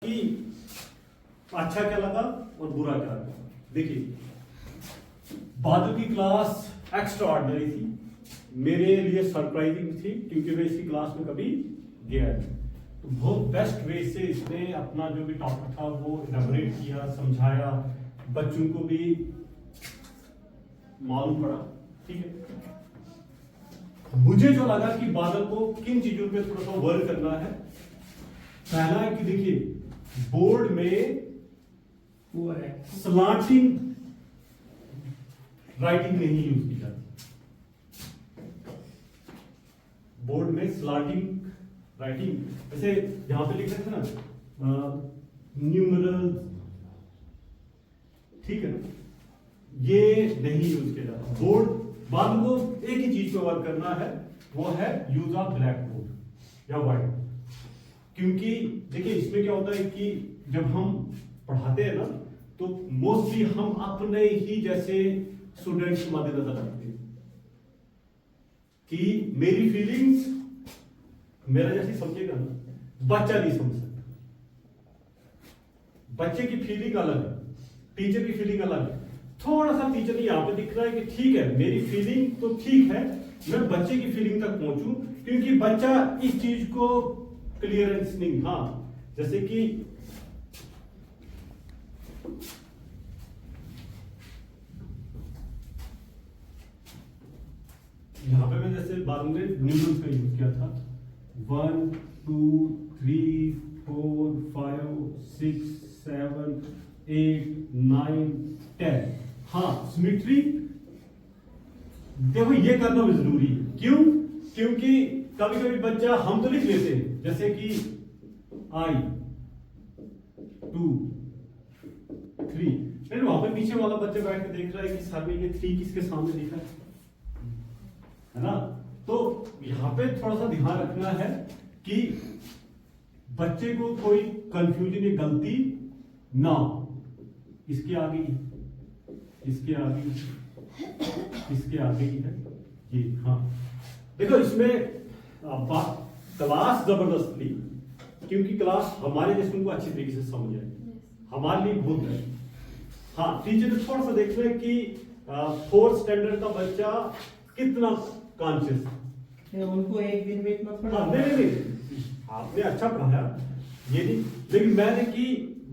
कि अच्छा क्या लगा और बुरा क्या लगा। देखिए बादल की क्लास एक्स्ट्रा ऑर्डिनरी थी, मेरे लिए सरप्राइजिंग थी क्योंकि मैं इसकी क्लास में कभी गया नहीं। तो बहुत बेस्ट वे से इसने अपना जो भी टॉपिक था वो इलैबोरेट किया, समझाया, बच्चों को भी मालूम पड़ा। ठीक है, मुझे जो लगा कि बादल को किन चीजों पे थोड़ा सा वर्क करना है। पहला है कि देखिए बोर्ड में स्लांटिंग राइटिंग नहीं यूज की जाती। बोर्ड में स्लांटिंग राइटिंग, जैसे यहां पे लिख रहे थे ना न्यूमरल, ठीक है ना, ये नहीं यूज किया जाता। बोर्ड बाद को एक ही चीज पे वर्क करना है, वो है यूज ऑफ ब्लैक बोर्ड या व्हाइट बोर्ड। क्योंकि देखिए इसमें क्या होता है कि जब हम पढ़ाते हैं ना तो मोस्टली हम अपने ही जैसे स्टूडेंट्स को मद्देनजर रखते हैं कि मेरी फीलिंग्स मेरा जैसे समझेगा ना, बच्चा नहीं समझ सकता। बच्चे की फीलिंग अलग है, टीचर की फीलिंग अलग है। थोड़ा सा टीचर ने यहां पे दिख रहा है कि ठीक है मेरी फीलिंग तो ठीक है, मैं बच्चे की फीलिंग तक पहुंचूं, क्योंकि बच्चा इस चीज को क्लियरेंस नहीं। हाँ, जैसे कि यहां पे मैं जैसे बाद में न्यूमरल्स का यूज किया था 1 2 3 4 5 6 7 8 9 10। हाँ, सिमेट्री देखो ये करना भी जरूरी है। क्यों? क्योंकि कभी कभी बच्चा हम तो लिख लेते हैं जैसे कि I 2 3, लेकिन वहां पे पीछे वाला बच्चा बैठ के देख रहा है कि सर ने ये 3 किसके सामने लिखा है ना। तो यहां पे थोड़ा सा ध्यान रखना है कि बच्चे को कोई कंफ्यूजन या गलती ना हो। इसके आगे, इसके आगे, इसके आगे ही है ये। हाँ देखो इसमें क्लास जबरदस्त ली, क्योंकि क्लास हमारे जैसे को अच्छी तरीके से समझ आए, हमारे लिए बहुत है। हाँ, टीचर ने थोड़ा सा देखना है कि 4th स्टैंडर्ड का बच्चा कितना कॉन्शियस है। उनको एक दिन में इतना हाँ, नहीं, आपने अच्छा पढ़ाया ये नहीं, लेकिन मैंने कि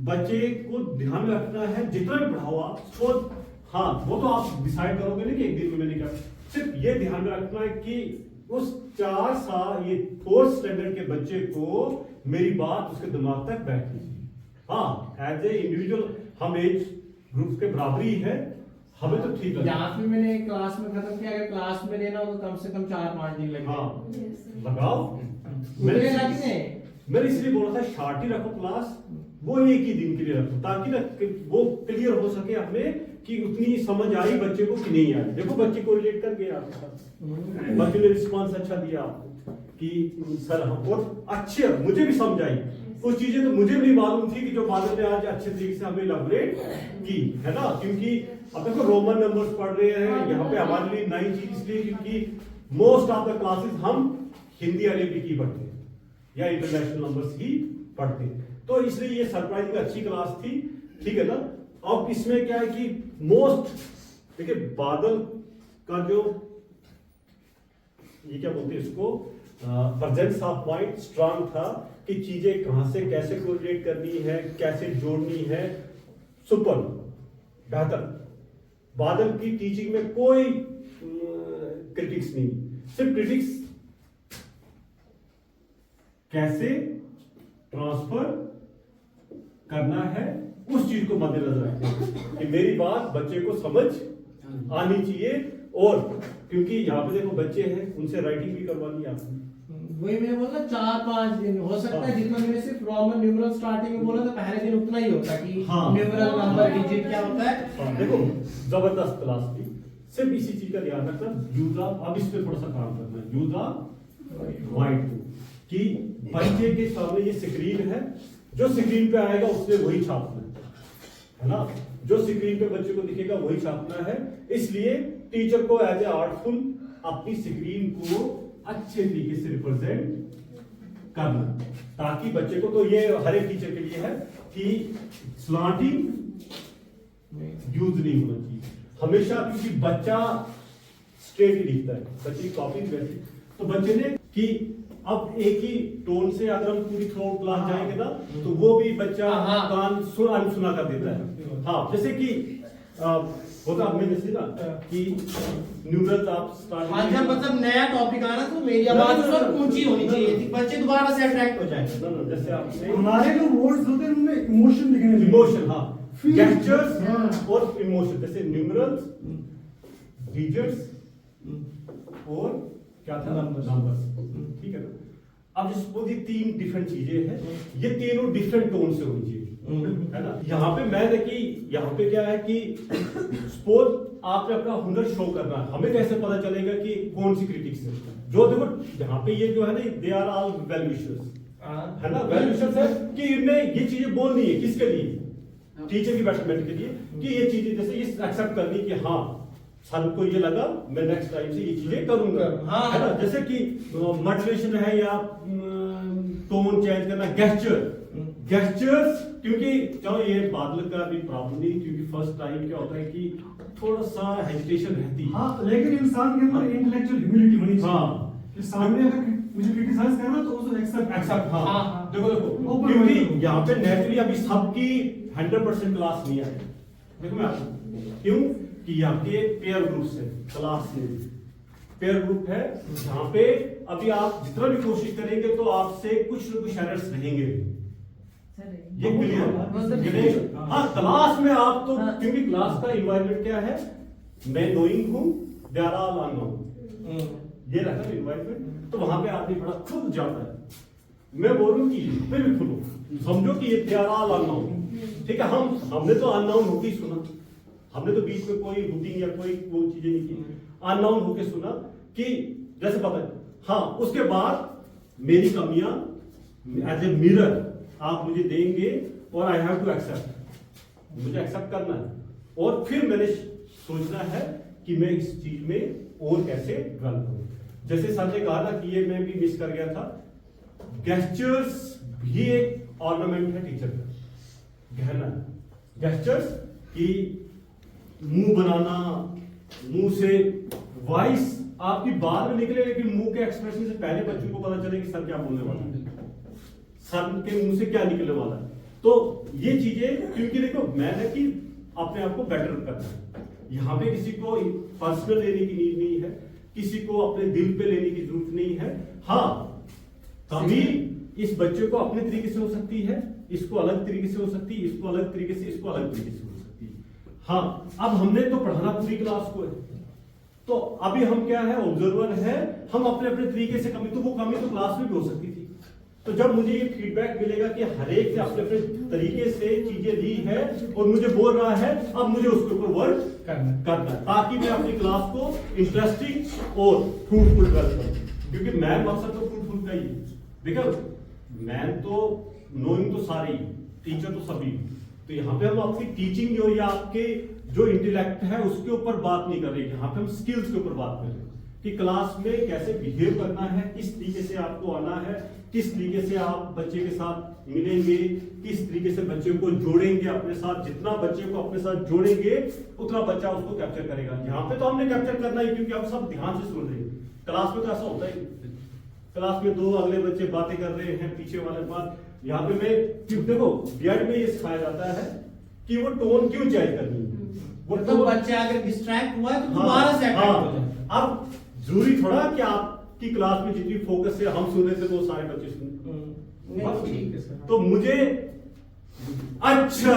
बच्चे को ध्यान में रखना है जितना भी पढ़ाओ आप तो। हाँ, वो तो आप डिसाइड करोगे ना कि एक दिन में मैंने क्या, सिर्फ ये ध्यान में रखना है कि उस 4 साल ये 4th स्टैंडर्ड के बच्चे को मेरी बात उसके दिमाग तक बैठनी चाहिए। हाँ, एज ए इंडिविजुअल हम एज ग्रुप के बराबरी है, हमें तो ठीक है। यहाँ पे मैंने क्लास में खत्म किया, अगर क्लास में लेना हो तो कम से कम 4-5 दिन लगेगा। हाँ, लगाओ। मैंने इसलिए बोला था शार्ट ही रखो क्लास, वो एक ही दिन के लिए रखो, ताकि ना वो क्लियर हो सके हमें कि उतनी समझ आई बच्चे को कि नहीं आई। देखो बच्चे को रिलेट कर गया आपके साथ, बच्चे ने रिस्पॉन्स अच्छा दिया कि सर हम, और अच्छे मुझे भी समझ आई। कुछ चीजें तो मुझे भी मालूम थी कि जो बादल ने आज अच्छे तरीके से हमें इलैबोरेट की है ना। क्योंकि अब देखो रोमन नंबर्स पढ़ रहे हैं यहाँ पे, हमारे लिए नई चीज इसलिए क्योंकि मोस्ट ऑफ द क्लासेस हम हिंदी अरेबिक ही पढ़ते हैं या इंटरनेशनल नंबर्स ही पढ़ते हैं, तो इसलिए ये सरप्राइजिंग अच्छी क्लास थी। ठीक है ना। अब इसमें क्या है कि मोस्ट देखिए बादल का जो ये क्या बोलते हैं इसको, प्रेजेंस ऑफ माइंड स्ट्रांग था कि चीजें कहां से कैसे कोरिलेट करनी है, कैसे जोड़नी है। सुपर बेहतर। बादल की टीचिंग में कोई क्रिटिक्स नहीं, सिर्फ क्रिटिक्स कैसे ट्रांसफर करना है उस चीज को मद्देनजर रखें कि मेरी बात बच्चे को समझ आनी चाहिए। और क्योंकि यहाँ पे देखो बच्चे हैं, उनसे राइटिंग भी करवानी है आपने। वही मैंने बोला 4-5 दिन हो सकता है, जितना मैंने सिर्फ रोमन न्यूमरल स्टार्टिंग में बोला था, पहले दिन उतना ही होता कि न्यूमरल नंबर डिजिट क्या होता है। हाँ, देखो जबरदस्त क्लास थी, सिर्फ इसी चीज का ध्यान रखना। यूज ऑफ, अब इस पे थोड़ा सा काम करना है, यूज ऑफ व्हाइट बोर्ड, कि बच्चे के सामने ये स्क्रीन है, जो स्क्रीन पे आएगा उसने वही छापना है ना, जो स्क्रीन पे बच्चे को दिखेगा वही छापना है। इसलिए टीचर को एज ए आर्टफुल अपनी स्क्रीन को अच्छे तरीके से रिप्रेजेंट करना ताकि बच्चे को, तो ये हर एक टीचर के लिए है कि स्लांटिंग यूज नहीं होना चाहिए हमेशा, क्योंकि बच्चा स्ट्रेट ही लिखता है, बच्चे की कॉपी वैसी, तो बच्चे ने कि अब एक ही टोन से अगर हम पूरी थ्रू क्लास जाएंगे ना तो वो भी बच्चा कान सुना कर देता है। हाँ, जैसे कि होता आप में जैसे ना कि न्यूमरल्स आप स्टार्ट, हाँ, जब मतलब नया टॉपिक आना तो मेरी आवाज उस वक्त ऊंची होनी चाहिए थी, बच्चे दोबारा से अट्रैक्ट हो जाएंगे। ना जैसे आपने हमारे जो वर्ड्स होते हैं उनमें इमोशन दिखने चाहिए। इमोशन, हाँ, गेस्चर्स और इमोशन, जैसे न्यूमरल्स, डिजिट्स और क्या था, नंबर्स, ठीक है ना। अब सपोज ये 3 डिफरेंट चीजें हैं, ये तीनों डिफरेंट टोन से होनी चाहिए, है ना। यहाँ पे मैं देखी, यहाँ पे क्या है कि सपोज आपने अपना हुनर शो करना है, हमें कैसे पता चलेगा कि कौन सी क्रिटिक्स है, जो देखो यहाँ पे ये जो है ना, they are all well wishers, है ना, वेल विशर्स है कि इनने ये चीजें बोलनी है, किसके लिए, टीचर की बैटरमेंट के लिए, कि ये चीजें जैसे ये एक्सेप्ट करनी कि हाँ सर को ये लगा मैं नेक्स्ट टाइम से ये चीजें करूंगा, है ना। जैसे कि मॉड्यूलेशन है या टोन चेंज करना, गेस्चर्स, क्योंकि चलो ये बादल का भी प्रॉब्लम नहीं, क्योंकि फर्स्ट टाइम क्या होता है कि थोड़ा सा हेजिटेशन रहती है। हाँ, लेकिन इंसान के अंदर इंटेलेक्चुअल ह्यूमिलिटी होनी चाहिए। हाँ, कि सामने अगर मुझे क्रिटिसाइज करना तो उसको एक्सेप्ट, हाँ, हाँ, देखो क्योंकि यहाँ पे नेचुरली अभी सबकी 100% क्लास नहीं आई, देखो मैं आपको क्यों कि यहाँ पे पेयर ग्रुप से क्लास से पेयर ग्रुप है, जहाँ पे अभी आप जितना भी कोशिश करेंगे तो आपसे कुछ न कुछ एरर्स रहेंगे, ये क्लियर। हाँ, क्लास में आप तो, क्योंकि क्लास का इन्वायरमेंट क्या है, मैं नोइंग हूँ, दे आर ऑल अननोन, ये रहता है इन्वायरमेंट, तो वहां पे आदमी बड़ा खुद जाता है। मैं बोल रहा हूँ कि फिर भी खुलो, समझो कि ये दे आर ऑल अननोन, ठीक है। हमने तो अननोन होके ही सुना, हमने तो बीच में कोई रूटीन या कोई वो चीजें नहीं की, अननोन होके सुना कि जैसे पता है। हाँ, उसके बाद मेरी कमियां एज ए मिरर आप मुझे देंगे और आई हैव टू एक्सेप्ट, मुझे एक्सेप्ट करना है, और फिर मैंने सोचना है कि मैं इस चीज में और कैसे डेवलप करूं। जैसे सर ने कहा ना कि ये मैं भी मिस कर गया था, गेस्चर्स भी एक ऑर्नामेंट है टीचर का, गहना गेस्चर्स की, मुंह बनाना, मुंह से वॉइस आपकी बात में निकले, लेकिन मुंह के एक्सप्रेशन से पहले बच्चों को पता चले कि सर क्या बोलने वाला है, सर के मुंह से क्या निकलने वाला है। तो ये चीजें, क्योंकि देखो मैंने कि अपने आप को बेटर करना है, यहाँ पे किसी को पर्सनल लेने की नीड नहीं है, किसी को अपने दिल पे लेने की जरूरत नहीं है। हाँ, कभी इस बच्चे को अपने तरीके से हो सकती है, इसको अलग तरीके से हो सकती है, इसको अलग तरीके से, इसको अलग तरीके से हो सकती है। हाँ, अब हमने तो पढ़ाना पूरी क्लास को है, तो अभी हम क्या है, ऑब्जर्वर है, हम अपने अपने तरीके से कमी, तो वो कमी तो क्लास में भी हो सकती थी। तो जब मुझे ये फीडबैक मिलेगा कि हर एक से अपने अपने तरीके से चीजें ली है और मुझे बोल रहा है, अब मुझे उसके ऊपर वर्क करना है, ताकि मैं अपनी क्लास को इंटरेस्टिंग और फ्रूटफुल डेवलप करूं। क्योंकि मैन मकसद तो फ्रूटफुल का ही है, देखो मैन तो नोइंग तो सारे ही, टीचर तो सभी, तो यहाँ पे हम आपकी टीचिंग जो या आपके जो इंटेलेक्ट है उसके ऊपर बात नहीं कर रहे, यहाँ पे हम स्किल्स के ऊपर बात कर रहे हैं कि क्लास में कैसे बिहेव करना है, किस तरीके से आपको आना है, किस तरीके से आप बच्चे के साथ मिलेंगे, किस तरीके से बच्चे को जोड़ेंगे अपने साथ, जितना बच्चे को अपने साथ जोड़ेंगे उतना बच्चा उसको कैप्चर करेगा। यहाँ पे तो हमने कैप्चर करना ही, क्योंकि हम सब ध्यान से सुन रहे हैं, क्लास में तो ऐसा होता ही, क्लास में 2 अगले बच्चे बातें कर रहे हैं, पीछे वाले बात, यहाँ पे मैं देखो बीएड में ये सिखाया जाता है कि वो टोन क्यों चेंज करनी है, वो तो बच्चे अगर डिस्ट्रैक्ट हुआ है तो दोबारा से अटैक हो जाए। अब जरूरी थोड़ा कि आपकी क्लास में जितनी फोकस से हम सुन रहे थे वो सारे बच्चे सुन, ठीक है सर। तो मुझे अच्छा,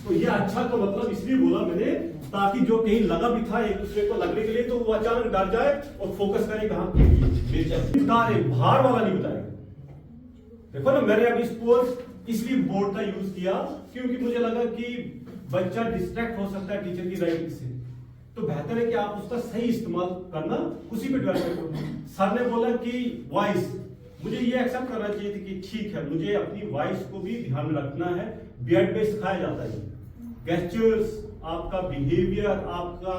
तो ये अच्छा का मतलब इसलिए बोला मैंने, ताकि जो कहीं लगा भी था एक दूसरे को लगने के लिए, तो वो अचानक डर जाए और फोकस करे कहाँ भार वाला नहीं बताएगा। देखो ना, मैंने अभी सपोज इसलिए बोर्ड का यूज किया क्योंकि मुझे लगा कि बच्चा डिस्ट्रैक्ट हो सकता है टीचर की राइटिंग से, तो बेहतर है कि आप उसका सही इस्तेमाल करना, उसी पे डेवलप करो। सर ने बोला कि वॉइस, मुझे ये एक्सेप्ट करना चाहिए थी कि ठीक है, मुझे अपनी वॉइस को भी ध्यान में रखना है, बीएड पे सिखाया जाता है। गेस्चर्स, आपका बिहेवियर, आपका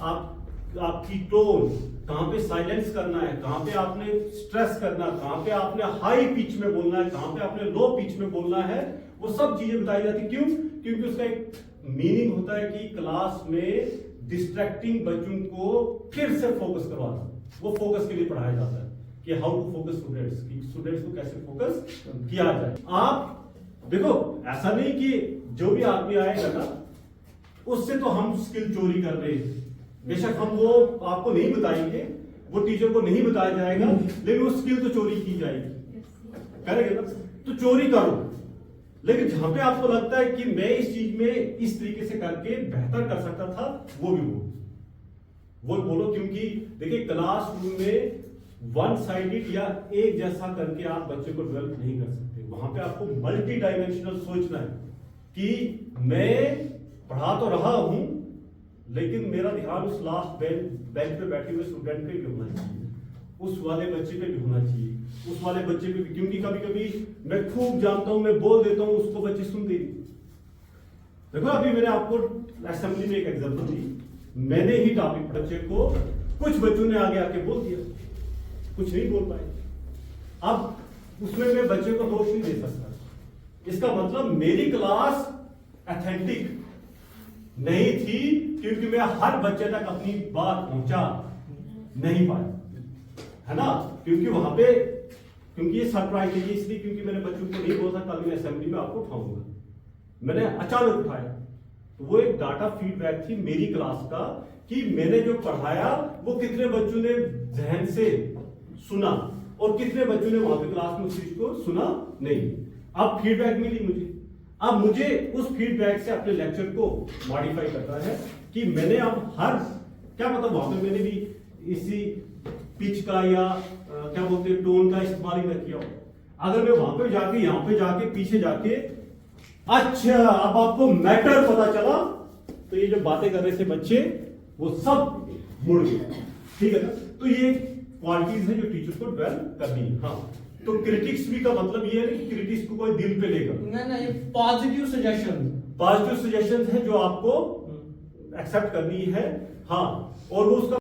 आप आपकी टोन, कहाँ पे साइलेंस करना है, कहाँ पे आपने स्ट्रेस करना, कहाँ पे आपने हाई पिच में बोलना है, कहाँ पे आपने लो पिच में बोलना है, वो सब चीजें बताई जाती। क्यों? क्योंकि उसका एक मीनिंग होता है कि क्लास में डिस्ट्रैक्टिंग बच्चों को फिर से फोकस करवाना, वो फोकस के लिए पढ़ाया जाता है कि हाउ टू फोकस स्टूडेंट्स, कि स्टूडेंट्स को कैसे फोकस किया जाए। आप देखो, ऐसा नहीं कि जो भी आदमी आएगा ना उससे तो हम स्किल चोरी कर रहे हैं, बेशक हम वो आपको नहीं बताएंगे, वो टीचर को नहीं बताया जाएगा, लेकिन वो स्किल तो चोरी की जाएगी, करेंगे ना? तो चोरी करो, लेकिन जहां पे आपको लगता है कि मैं इस चीज में इस तरीके से करके बेहतर कर सकता था, वो भी वो बोलो। क्योंकि देखिए क्लासरूम में वन साइडेड या एक जैसा करके आप बच्चे को डेवलप नहीं कर सकते। वहां पे आपको मल्टी डायमेंशनल सोचना है कि मैं पढ़ा तो रहा हूं, लेकिन मेरा ध्यान उस लास्ट बेंच पे बैठे हुए स्टूडेंट पे भी होना चाहिए, उस वाले बच्चे पे भी होना चाहिए, उस वाले बच्चे पे भी। क्योंकि कभी कभी मैं खूब जानता हूं, मैं बोल देता हूं, उसको बच्चे सुनते नहीं। देखो अभी मैंने आपको असेंबली में एक एग्जांपल दी, मैंने ही टॉपिक बच्चे को, कुछ बच्चों ने आगे आके बोल दिया, कुछ नहीं बोल पाए। अब उसमें मैं बच्चे को दोष नहीं दे सकता, इसका मतलब मेरी क्लास ऑथेंटिक नहीं थी, क्योंकि मैं हर बच्चे तक अपनी बात पहुंचा नहीं पाया, है ना? क्योंकि वहां पे, क्योंकि ये सरप्राइज है, इसलिए क्योंकि मैंने बच्चों को नहीं बोला था कल मैं असेंबली में आपको उठाऊंगा, मैंने अचानक उठाया। तो वो एक डाटा फीडबैक थी मेरी क्लास का कि मैंने जो पढ़ाया वो कितने बच्चों ने ध्यान से सुना और कितने बच्चों ने वहां पे क्लास में उस चीज को सुना नहीं। अब फीडबैक मिली मुझे, अब मुझे उस फीडबैक से अपने लेक्चर को मॉडिफाई करना है कि मैंने अब हर, क्या मतलब वहां पे मैंने भी इसी पिच का या क्या बोलते हैं टोन का इस्तेमाल ही न किया हो। अगर मैं वहां पे जाके, यहां पे जाके, पीछे जाके, अच्छा अब आपको मैटर पता चला, तो ये जो बातें कर रहे थे बच्चे वो सब मुड़ गए, ठीक है ना? तो ये क्वालिटीज है जो टीचर को डेवलप करनी है। हाँ, तो क्रिटिक्स भी का मतलब ये है कि क्रिटिक्स को कोई दिल पे लेगा ना, ये पॉजिटिव सजेशन है जो आपको एक्सेप्ट करनी है। हाँ, और वो उसका